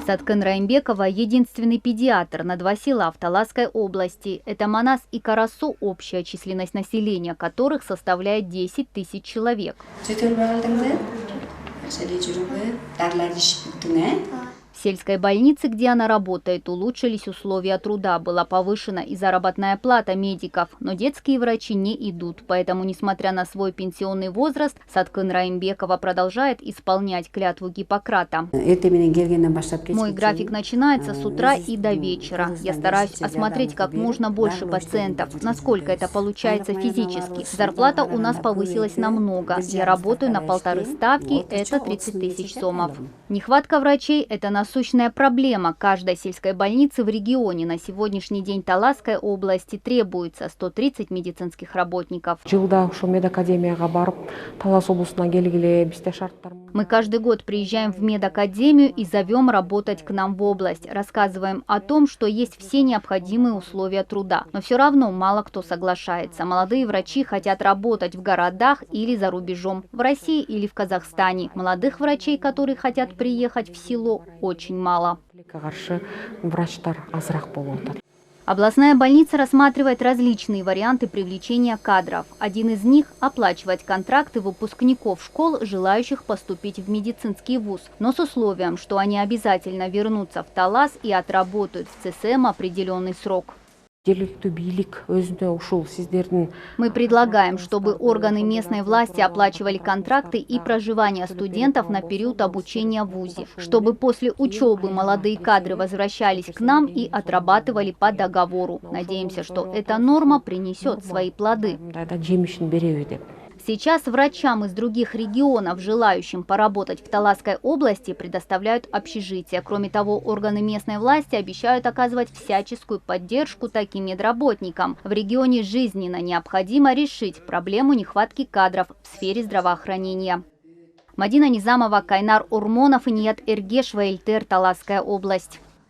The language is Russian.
Саткын Райымбекова – единственный педиатр на 2 села в Таласской области. Это Манас и Карасу, общая численность населения которых составляет 10 тысяч человек. В сельской больнице, где она работает, улучшились условия труда, была повышена и заработная плата медиков, но детские врачи не идут. Поэтому, несмотря на свой пенсионный возраст, Саткын Райымбекова продолжает исполнять клятву Гиппократа. Мой график начинается с утра и до вечера. Я стараюсь осмотреть как можно больше пациентов, насколько это получается физически. Зарплата у нас повысилась намного. Я работаю на 1,5 ставки, это 30 тысяч сомов. Нехватка врачей – это насущная проблема каждой сельской больницы в регионе. На сегодняшний день Таласской области требуется 130 медицинских работников. Мы каждый год приезжаем в медакадемию и зовем работать к нам в область. Рассказываем о том, что есть все необходимые условия труда. Но все равно мало кто соглашается. Молодые врачи хотят работать в городах или за рубежом, в России или в Казахстане. Молодых врачей, которые хотят приехать в село, очень мало. Областная больница рассматривает различные варианты привлечения кадров. Один из них – оплачивать контракты выпускников школ, желающих поступить в медицинский вуз, но с условием, что они обязательно вернутся в Талас и отработают в ЦСМ определенный срок. Мы предлагаем, чтобы органы местной власти оплачивали контракты и проживание студентов на период обучения в вузе, чтобы после учебы молодые кадры возвращались к нам и отрабатывали по договору. Надеемся, что эта норма принесет свои плоды. Сейчас врачам из других регионов, желающим поработать в Таласской области, предоставляют общежитие. Кроме того, органы местной власти обещают оказывать всяческую поддержку таким медработникам. В регионе жизненно необходимо решить проблему нехватки кадров в сфере здравоохранения. Мадина Низамова, Кайнар Урмонов и Ният Эргешва, Эльтер, Таласская область.